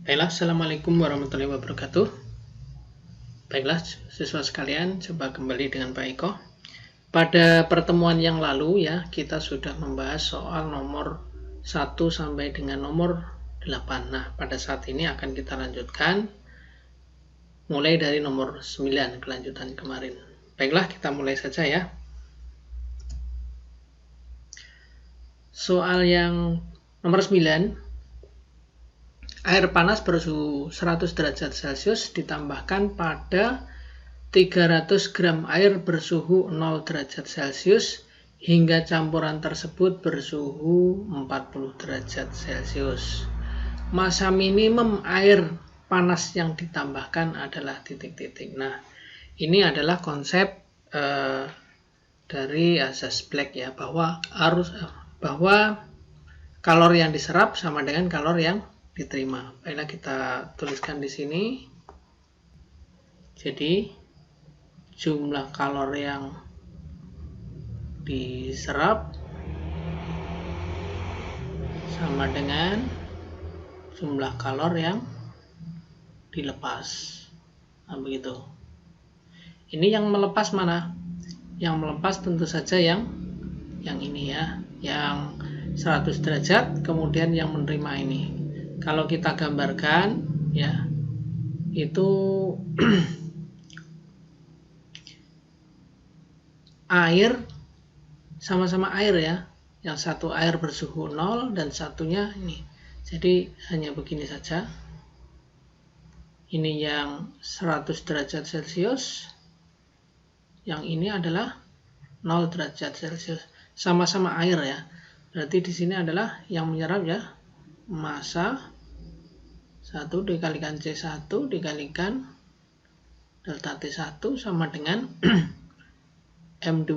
Baiklah, Assalamualaikum warahmatullahi wabarakatuh. Baiklah, siswa sekalian, coba kembali dengan Pak Eko. Pada pertemuan yang lalu ya, kita sudah membahas soal nomor 1 sampai dengan nomor 8. Nah, pada saat ini akan kita lanjutkan mulai dari nomor 9, kelanjutan kemarin. Baiklah, kita mulai saja ya. Soal yang nomor 9. Air panas bersuhu 100 derajat Celcius ditambahkan pada 300 gram air bersuhu 0 derajat Celcius hingga campuran tersebut bersuhu 40 derajat Celcius. Massa minimum air panas yang ditambahkan adalah titik-titik. Nah, ini adalah konsep dari asas Black ya, bahwa kalori yang diserap sama dengan kalori yang diterima. Baiklah, kita tuliskan di sini. Jadi jumlah kalori yang diserap sama dengan jumlah kalori yang dilepas. Nah, begitu. Ini yang melepas mana? Yang melepas tentu saja yang ini ya, yang 100 derajat, kemudian yang menerima ini. Kalau kita gambarkan ya, itu air, sama-sama air ya, yang satu air bersuhu 0 dan satunya ini. Jadi hanya begini saja. Ini yang 100 derajat Celcius, yang ini adalah 0 derajat Celcius, sama-sama air ya. Berarti di sini adalah yang menyerap ya, massa 1 dikalikan C1 dikalikan delta T1 sama dengan M2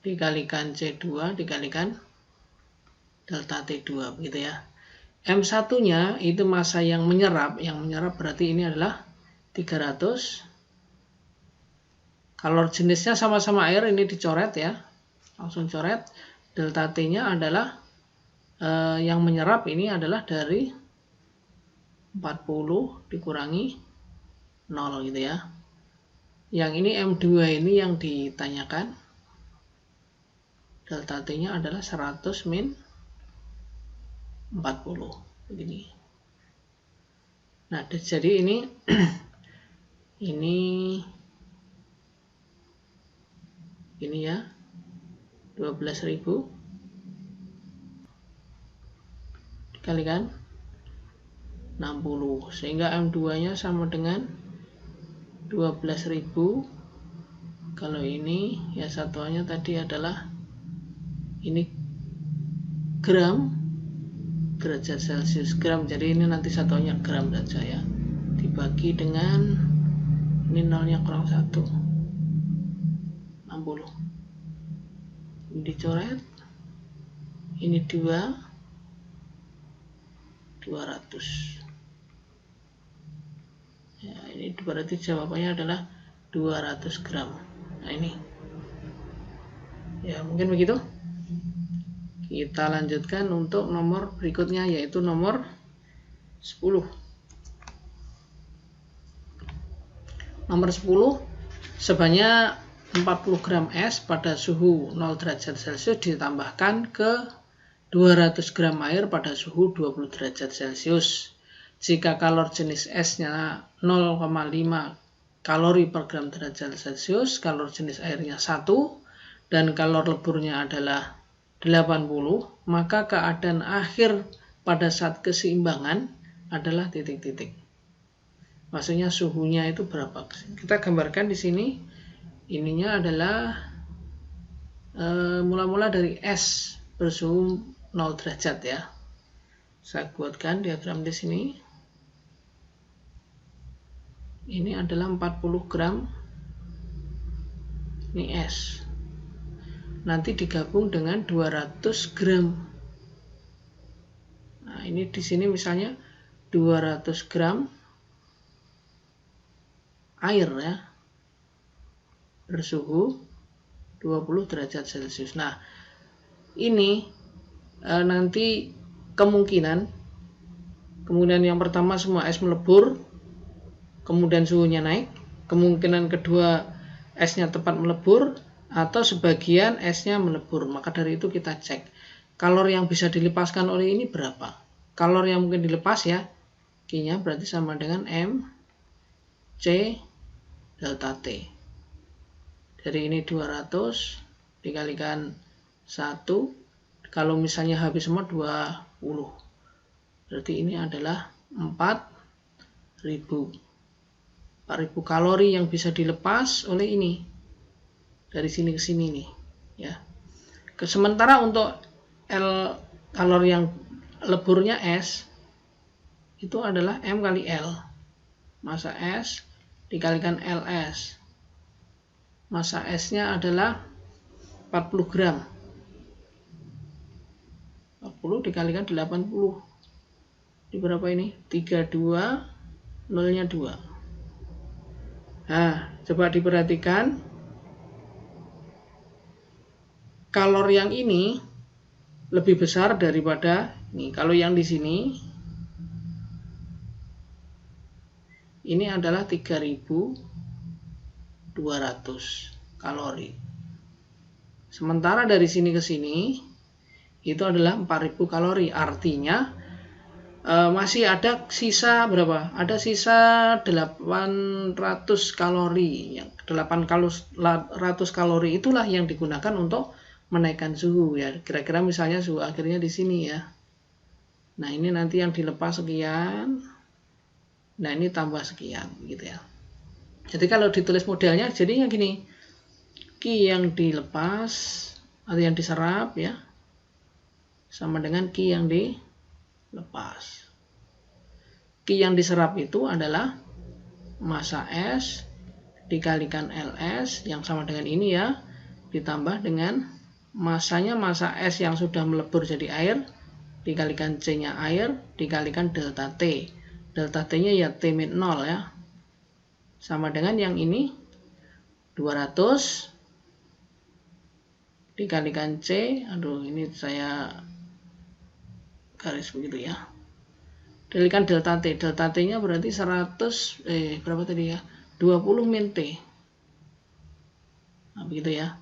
dikalikan C2 dikalikan delta T2, begitu ya. M1 nya itu massa yang menyerap berarti ini adalah 300. Kalau jenisnya sama-sama air, ini dicoret ya, langsung coret. Delta T nya adalah yang menyerap ini adalah dari 40 dikurangi 0 gitu ya. Yang ini M2 ini yang ditanyakan. Delta T nya adalah 100 min 40 begini. Nah, jadi ini ini ya 12.000 dikalikan 60 sehingga M2 nya sama dengan 12.000. Kalau ini ya satuannya tadi adalah ini gram derajat Celcius, gram, jadi ini nanti satuannya gram saja ya, dibagi dengan ini nolnya kurang 1, 60, ini dicoret, ini 200 ya, ini berarti jawabannya adalah 200 gram. Nah, ini ya, mungkin begitu. Kita lanjutkan untuk nomor berikutnya, yaitu nomor 10. Nomor 10, sebanyak 40 gram es pada suhu 0 derajat Celcius ditambahkan ke 200 gram air pada suhu 20 derajat Celcius. Jika kalori jenis esnya 0,5 kalori per gram derajat Celcius, kalori jenis airnya 1, dan kalori leburnya adalah 80, maka keadaan akhir pada saat keseimbangan adalah titik-titik. Maksudnya suhunya itu berapa? Kita gambarkan di sini. Ininya adalah mula-mula dari es bersuhu 0 derajat ya. Saya buatkan diagram di sini. Ini adalah 40 gram ini es. Nanti digabung dengan 200 gram. Nah, ini di sini misalnya 200 gram air ya, bersuhu 20 derajat Celcius. Nah, ini nanti kemungkinan Kemudian yang pertama semua es melebur, kemudian suhunya naik. Kemungkinan kedua esnya tepat melebur atau sebagian esnya melebur. Maka dari itu kita cek kalor yang bisa dilepaskan oleh ini berapa. Kalor yang mungkin dilepas ya, Q-nya berarti sama dengan M C delta T. Dari ini 200 dikalikan 1, kalau misalnya habis semua 20. Berarti ini adalah 4000 kalori yang bisa dilepas oleh ini. Dari sini ke sini nih, ya. Sementara untuk kalor yang leburnya S itu adalah M kali L. Massa S dikalikan LS. Massa S-nya adalah 40 gram. 40 dikalikan 80. Di berapa ini? 32, nolnya 2. Nah, coba diperhatikan. Kalor yang ini lebih besar daripada ini. Kalau yang di sini ini adalah 3200 kalori. Sementara dari sini ke sini itu adalah 4000 kalori. Artinya masih ada sisa berapa? Ada sisa 800 kalori. 800 kalori itulah yang digunakan untuk menaikkan suhu ya. Kira-kira misalnya suhu akhirnya di sini ya. Nah, ini nanti yang dilepas sekian. Nah, ini tambah sekian gitu ya. Jadi kalau ditulis modelnya jadinya gini. Q yang dilepas atau yang diserap ya sama dengan Q yang dilepas. Q yang diserap itu adalah massa S dikalikan LS yang sama dengan ini ya, ditambah dengan massanya massa S yang sudah melebur jadi air dikalikan C-nya air dikalikan delta T. Delta T-nya ya T min 0 ya. Sama dengan yang ini 200 dikalikan C, aduh ini saya garis begitu ya, dikalikan delta T. Delta T nya berarti 100 berapa tadi ya, 20 min T. Nah begitu ya.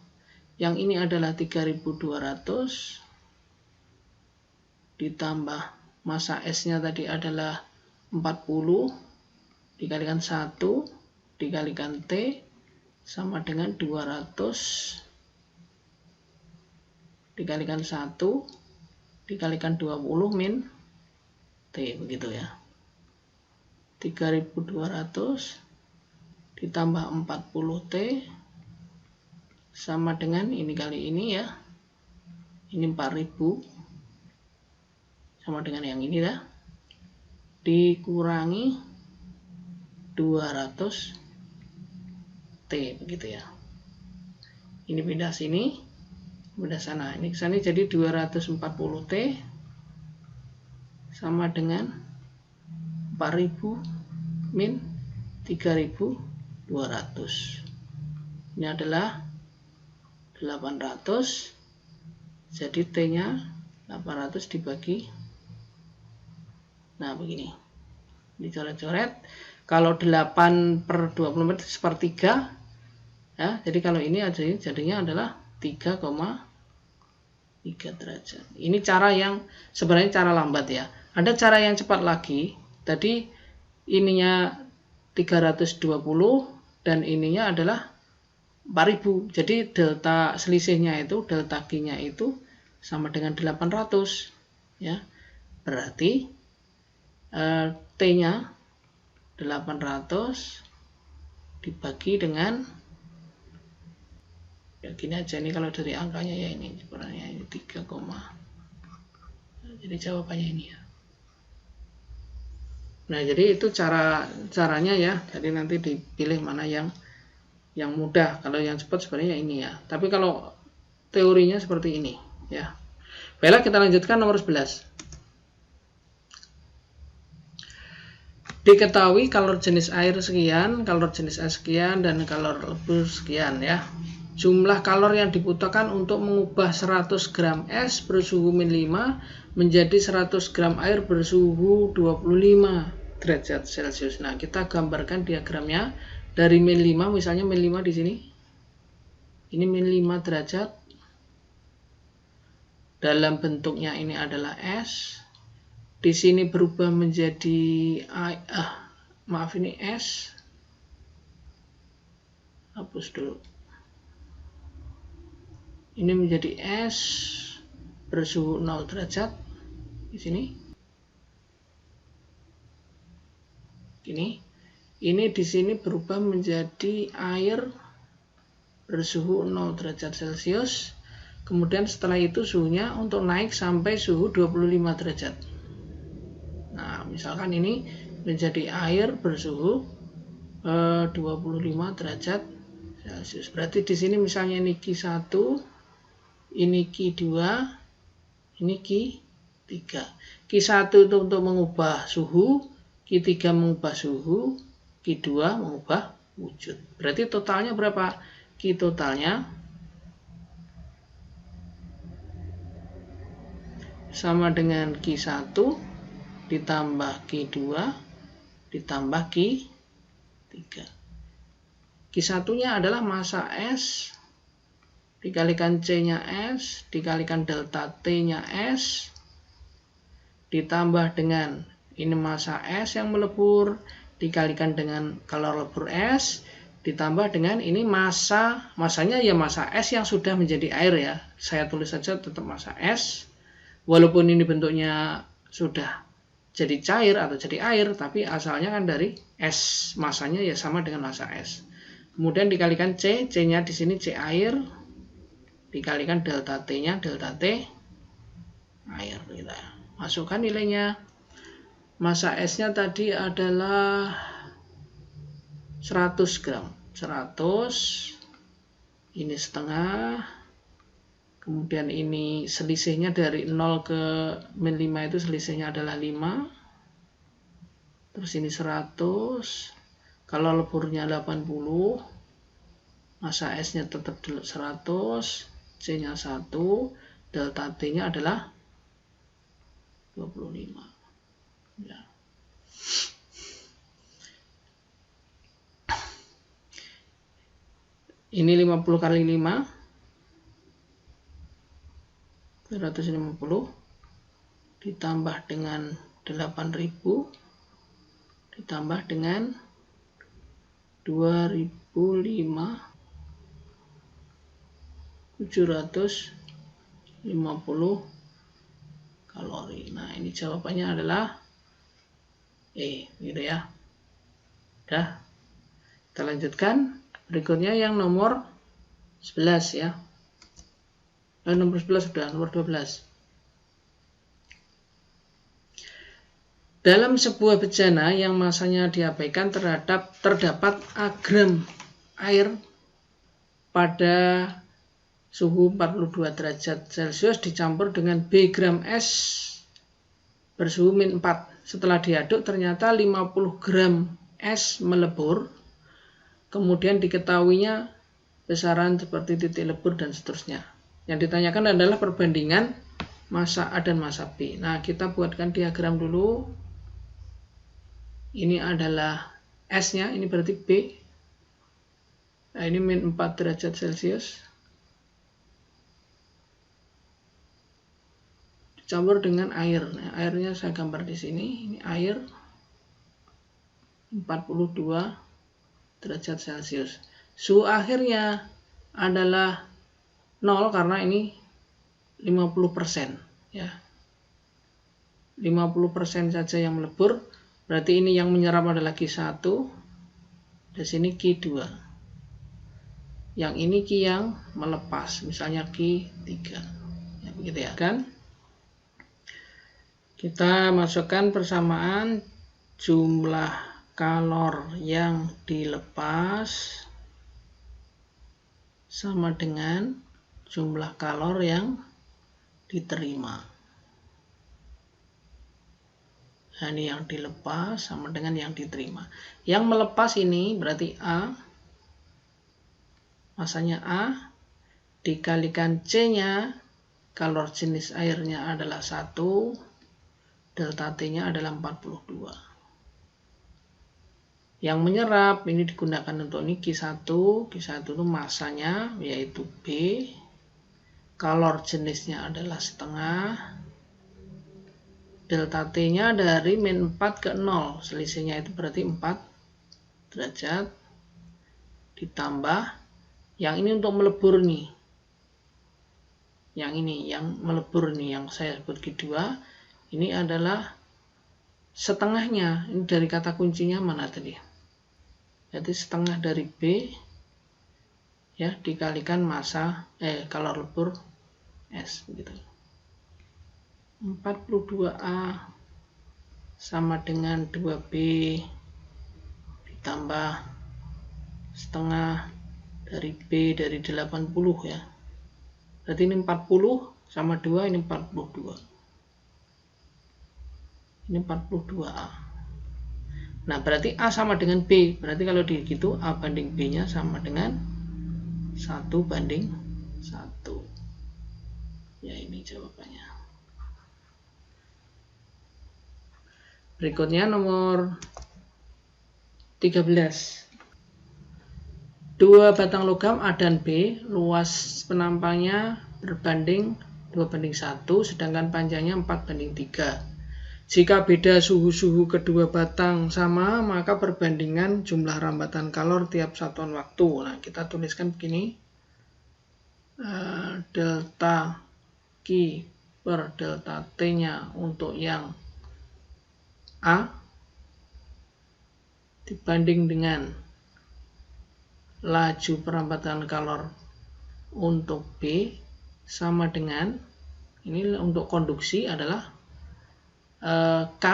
Yang ini adalah 3200 ditambah massa S nya tadi adalah 40 dikalikan 1 dikalikan T sama dengan 200 dikalikan 1 dikalikan 20 min T, begitu ya. 3200 ditambah 40 T sama dengan ini kali ini ya. Ini 4000 sama dengan yang ini ya. Dikurangi 200 T, begitu ya. Ini pindah sini, pindah sana, ini ke sana jadi 240 T sama dengan 4000 min 3200. Ini adalah 800, jadi T nya 800 dibagi, nah begini, dicoret-coret. Kalau 8 per 20 menit sepertiga ya, jadi kalau ini jadinya adalah 3,3 derajat. Ini cara yang sebenarnya cara lambat ya. Ada cara yang cepat lagi. Tadi ininya 320 dan ininya adalah 4000. Jadi delta selisihnya itu, delta Q-nya itu sama dengan 800 ya. Berarti T-nya 800 dibagi dengan ya gini aja, ini kalau dari angkanya ya ini sebenarnya ini 3, jadi jawabannya ini ya. Nah, jadi itu caranya ya. Jadi nanti dipilih mana yang mudah. Kalau yang cepat sebenarnya ini ya. Tapi kalau teorinya seperti ini ya. Baiklah, kita lanjutkan nomor 11. Diketahui kalor jenis air sekian, kalor jenis es sekian, dan kalor lebur sekian ya. jumlah kalor yang dibutuhkan untuk mengubah 100 gram es bersuhu min 5 menjadi 100 gram air bersuhu 25 derajat Celcius. Nah, kita gambarkan diagramnya dari min 5, misalnya min 5 di sini. Ini min 5 derajat. Dalam bentuknya ini adalah es. Di sini berubah menjadi ini es. Hapus dulu. Ini menjadi es bersuhu 0 derajat di sini. Ini di sini berubah menjadi air bersuhu 0 derajat Celcius. Kemudian setelah itu suhunya untuk naik sampai suhu 25 derajat. Nah, misalkan ini menjadi air bersuhu 25 derajat Celcius. Berarti di sini misalnya ini Q1, ini Q2, ini Q3. Q1 itu untuk mengubah suhu, Q3 mengubah suhu, Q2 mengubah wujud. Berarti totalnya berapa? Q totalnya sama dengan Q1 ditambah Q2 ditambah Q3. Q1-nya adalah massa es dikalikan C-nya S dikalikan delta T-nya S ditambah dengan ini massa es yang melebur dikalikan dengan kalor lebur es ditambah dengan ini masanya ya massa es yang sudah menjadi air ya. Saya tulis saja tetap massa es. Walaupun ini bentuknya sudah jadi cair atau jadi air, tapi asalnya kan dari es. Masanya ya sama dengan massa es. Kemudian dikalikan C, C-nya di sini C air dikalikan delta T-nya, delta T air. Kita masukkan nilainya. Massa S-nya tadi adalah 100 gram. 100, ini setengah. Kemudian ini selisihnya dari 0 ke min 5 itu selisihnya adalah 5. Terus ini 100. Kalau leburnya 80. Massa S-nya tetap 100. C-nya 1, delta T-nya adalah 25. Ya. Ini 50 kali 5, 250, ditambah dengan 8000, ditambah dengan 2005, 750 kalori. Nah, ini jawabannya adalah gitu ya. Udah. Kita lanjutkan. Berikutnya yang nomor 11 ya. Nomor 11 sudah, nomor 12. Dalam sebuah bejana yang masanya diabaikan terdapat A gram air pada suhu 42 derajat Celcius dicampur dengan B gram es bersuhu min 4. Setelah diaduk ternyata 50 gram es melebur. Kemudian diketahuinya besaran seperti titik lebur dan seterusnya. Yang ditanyakan adalah perbandingan massa A dan massa B. Nah, kita buatkan diagram dulu. Ini adalah S-nya, ini berarti B. Nah, ini min 4 derajat Celcius. Dicampur dengan air. Nah, airnya saya gambar di sini. Ini air 42 derajat Celcius. Suhu akhirnya adalah 0 karena ini 50% ya. 50% saja yang melebur. Berarti ini yang menyerap adalah Q1. Dan sini Q2. Yang ini Q yang melepas, misalnya Q3. Ya, begitu ya kan? Kita masukkan persamaan jumlah kalor yang dilepas sama dengan jumlah kalor yang diterima. Nah, ini yang dilepas sama dengan yang diterima. Yang melepas ini berarti A, masanya A, dikalikan C-nya, kalor jenis airnya adalah 1, delta T-nya adalah 42. Yang menyerap ini digunakan untuk ini Q1. Q1 itu masanya yaitu B, kalor jenisnya adalah setengah, delta T-nya dari min 4 ke 0, selisihnya itu berarti 4 derajat, ditambah yang ini untuk melebur nih, yang ini yang melebur nih, yang saya sebut Q2, ini adalah setengahnya. Ini dari kata kuncinya mana tadi? Jadi setengah dari B ya dikalikan massa kalor lebur S gitu. 42A sama dengan 2B ditambah setengah dari B dari 80 ya. Berarti ini 40 sama 2, ini 42. Ini 42A. Nah, berarti A sama dengan B. Berarti kalau gitu A banding B-nya sama dengan 1 banding 1. Ya, ini jawabannya. Berikutnya nomor 13. Dua batang logam A dan B, luas penampangnya berbanding 2:1, sedangkan panjangnya 4:3. Jika beda suhu-suhu kedua batang sama, maka perbandingan jumlah rambatan kalor tiap satuan waktu. Nah, kita tuliskan begini. Delta Q per delta T-nya untuk yang A dibanding dengan laju perambatan kalor untuk B sama dengan, ini untuk konduksi adalah K,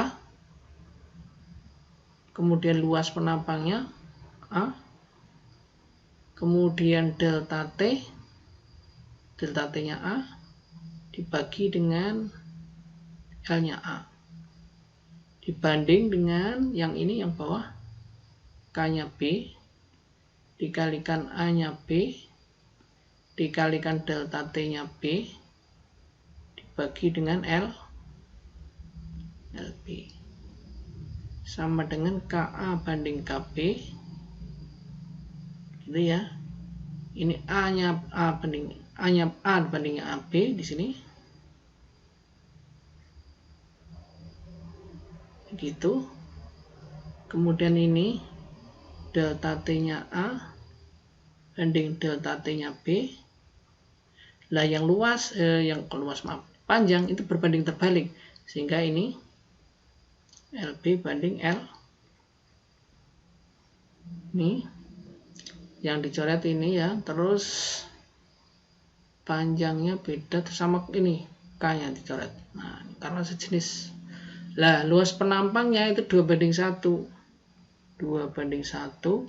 kemudian luas penampangnya A, kemudian delta T-nya A dibagi dengan L-nya A, dibanding dengan yang ini yang bawah, K-nya B dikalikan A-nya B dikalikan delta T-nya B dibagi dengan LB sama dengan KA banding KB gitu ya. Ini A-nya A banding A-nya A bandingnya AB di sini. Gitu. Kemudian ini delta T-nya A banding delta T-nya B. Lah yang luas panjang itu berbanding terbalik, sehingga ini LB banding L. Ini yang dicoret ini ya, terus panjangnya beda sama ini K-nya dicoret. Nah, karena sejenis. Lah, luas penampangnya itu 2:1. 2:1.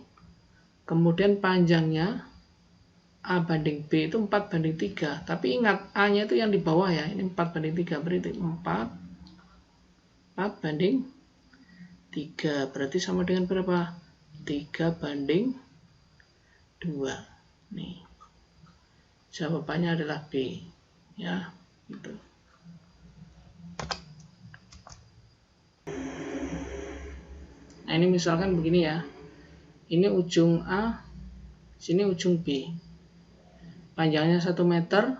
Kemudian panjangnya A banding B itu 4:3. Tapi ingat A-nya itu yang di bawah ya. Ini 4:3, berarti 4:3. Berarti sama dengan berapa? 3:2. Nih. Jawabannya adalah B. Ya, gitu. Nah, ini misalkan begini ya. Ini ujung A, sini ujung B. Panjangnya 1 meter.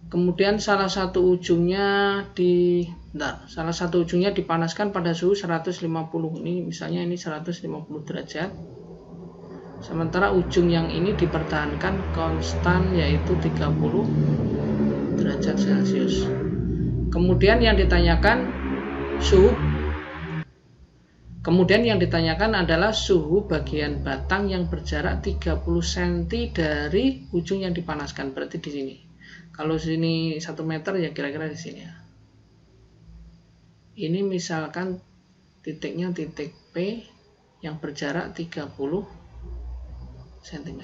Kemudian salah satu ujungnya dipanaskan pada suhu 150. Ini misalnya ini 150 derajat. Sementara ujung yang ini dipertahankan konstan yaitu 30 derajat Celcius. Kemudian yang ditanyakan adalah suhu bagian batang yang berjarak 30 cm dari ujung yang dipanaskan. Berarti di sini. Kalau sini 1 meter ya kira-kira di sini ya. Ini misalkan titiknya titik P yang berjarak 30 cm.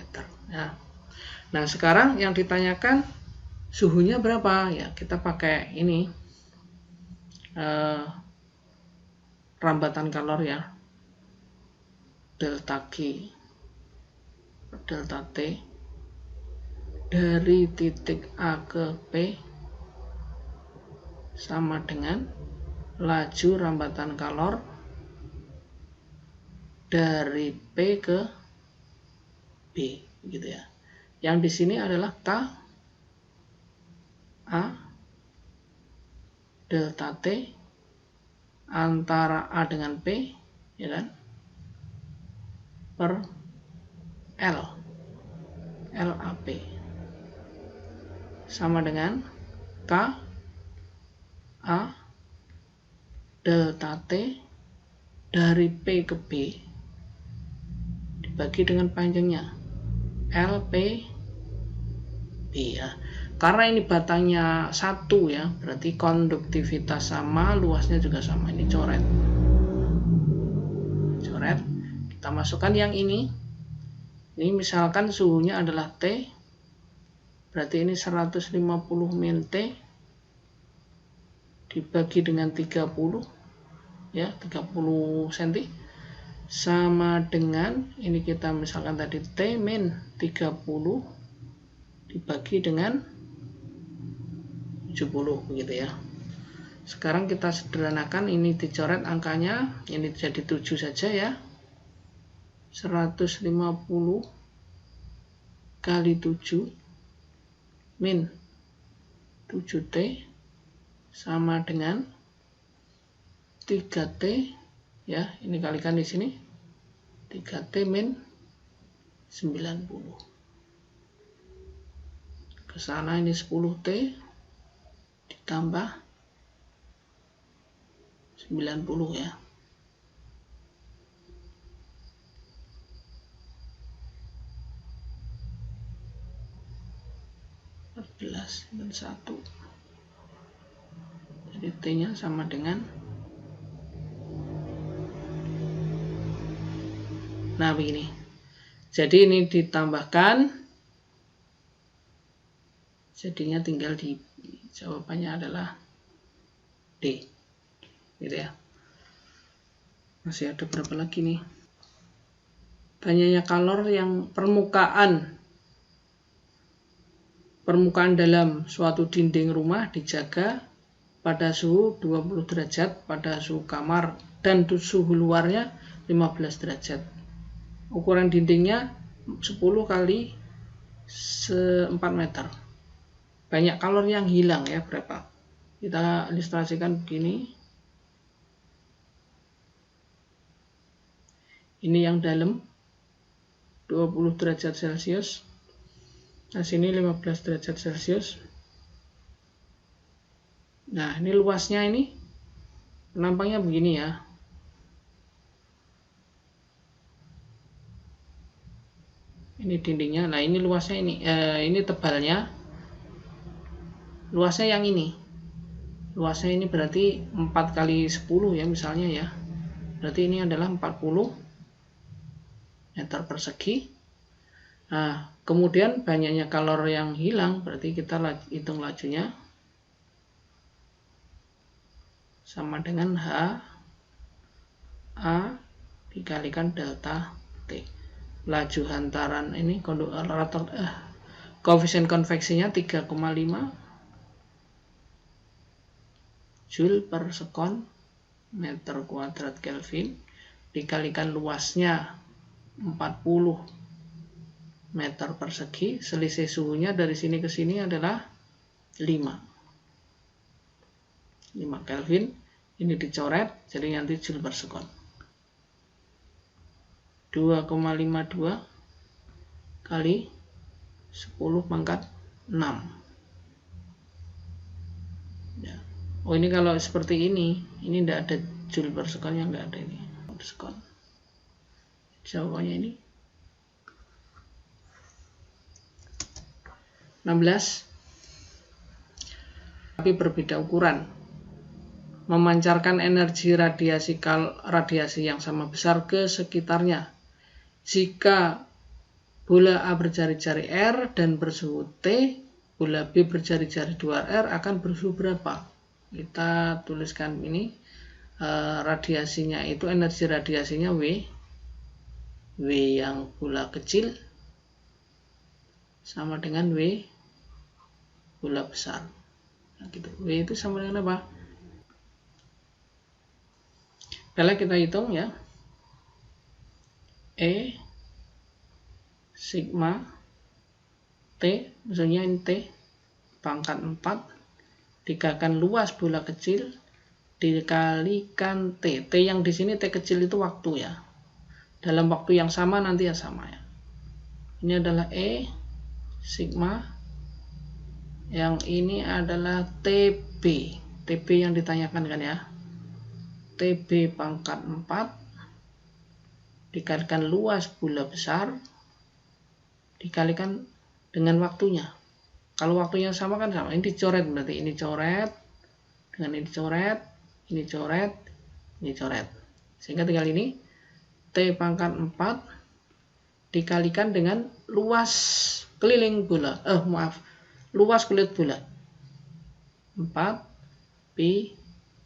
Nah, sekarang yang ditanyakan suhunya berapa? Ya, kita pakai ini. Rambatan kalor ya, delta Q delta T dari titik A ke P sama dengan laju rambatan kalor dari P ke B, gitu ya. Yang di sini adalah K A delta T antara A dengan P, ya kan, per L LAP sama dengan K A delta T dari P ke B dibagi dengan panjangnya LP B, ya. Karena ini batangnya satu, ya, berarti konduktivitas sama, luasnya juga sama. Ini coret. Kita masukkan yang ini. Ini misalkan suhunya adalah T, berarti ini 150 min T dibagi dengan 30, ya, 30 cm sama dengan ini, kita misalkan tadi T min 30 dibagi dengan 70, begitu ya. Sekarang kita sederhanakan, ini dicoret angkanya, ini jadi 7 saja, ya. 150 kali 7 min 7T sama dengan 3T, ya. Ini kalikan di sini 3T min 90. Ke sana ini 10T ditambah 90, ya. Dan 1, jadi T nya sama dengan, nah begini, jadi ini ditambahkan, jadinya tinggal di jawabannya adalah D, gitu ya. Masih ada berapa lagi nih? Banyaknya kalor yang permukaan dalam suatu dinding rumah dijaga pada suhu 20 derajat pada suhu kamar dan suhu luarnya 15 derajat. Ukuran dindingnya 10 kali 4 meter. Banyak kalor yang hilang, ya, berapa? Kita ilustrasikan begini. Ini yang dalam 20 derajat Celcius. Nah, sini 15 derajat Celcius. Nah, ini luasnya, ini penampangnya begini, ya. Ini dindingnya. Nah, ini luasnya, ini tebalnya. Luasnya yang ini. Luasnya ini berarti 4 kali 10, ya, misalnya, ya. Berarti ini adalah 40 meter persegi. Nah, kemudian banyaknya kalor yang hilang, berarti kita hitung lajunya sama dengan H A dikalikan delta T. Laju hantaran ini koefisien konveksinya 3,5 Joule per sekon meter kuadrat Kelvin dikalikan luasnya 40 meter persegi, selisih suhunya dari sini ke sini adalah 5 Kelvin. Ini dicoret, jadi nanti Joule per sekon 2,52 kali 10 pangkat 6, ya. Oh, ini kalau seperti ini tidak ada Joule per sekon, yang nggak ada ini per sekon. Jawabannya ini 16. Tapi berbeda ukuran, memancarkan energi radiasi yang sama besar ke sekitarnya. Jika bola A berjari-jari R dan bersuhu T, bola B berjari-jari 2R akan bersuhu berapa? Kita tuliskan ini, radiasinya itu, energi radiasinya W yang bola kecil, sama dengan W bola besar. Nah, gitu. W itu sama dengan apa? Kalau kita hitung ya, E sigma T, misalnya ini T pangkat 4 dikalikan luas bola kecil dikalikan T. T yang di sini T kecil itu waktu ya. Dalam waktu yang sama nanti ya sama ya. Ini adalah E sigma, yang ini adalah TB. TB yang ditanyakan kan ya. TB pangkat 4 dikalikan luas bola besar dikalikan dengan waktunya. Kalau waktunya sama kan sama. Ini dicoret, berarti ini coret dengan ini coret, ini coret, ini coret. Sehingga tinggal ini T pangkat 4 dikalikan dengan luas keliling bola. Luas kulit bola. 4 pi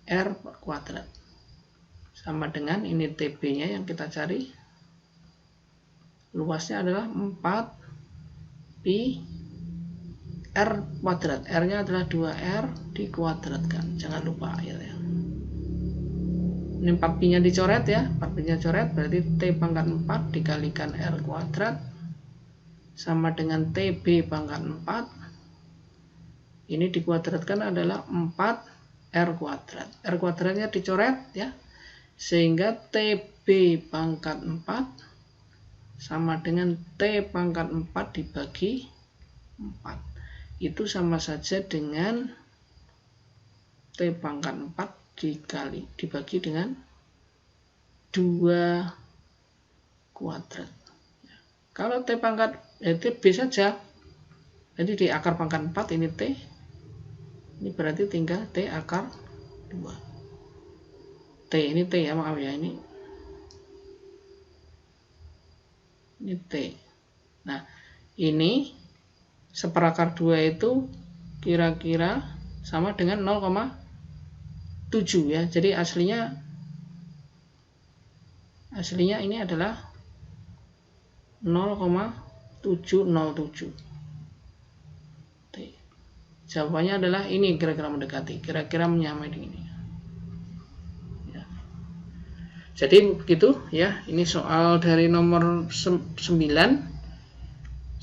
R kuadrat. Sama dengan ini TB-nya yang kita cari. Luasnya adalah 4 pi R kuadrat. R-nya adalah 2R dikuadratkan. Jangan lupa ya. Ini 4 pi-nya dicoret ya. 4 pi-nya coret berarti T pangkat 4 dikalikan R kuadrat sama dengan TB pangkat 4. Ini dikuadratkan adalah 4R kuadrat. R kuadratnya dicoret ya. Sehingga TB pangkat 4 sama dengan T pangkat 4 dibagi 4. Itu sama saja dengan T pangkat 4 dibagi dengan 2 kuadrat. Kalau T pangkat TB saja, jadi di akar pangkat 4 ini T, ini berarti tinggal T akar 2. T ini T ya, maaf ya, ini T. Nah, ini seperakar 2 itu kira-kira sama dengan 0,7 ya. Jadi aslinya ini adalah 0,707. T. Jawabannya adalah ini, kira-kira mendekati, kira-kira menyamai dengan ini. Jadi begitu ya, ini soal dari nomor 9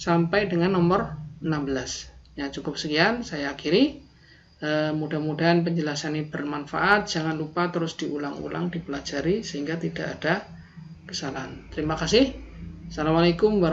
sampai dengan nomor 16. Ya, cukup sekian, saya akhiri. Mudah-mudahan penjelasan ini bermanfaat. Jangan lupa terus diulang-ulang, dipelajari sehingga tidak ada kesalahan. Terima kasih. Assalamualaikum warahmatullahi wabarakatuh.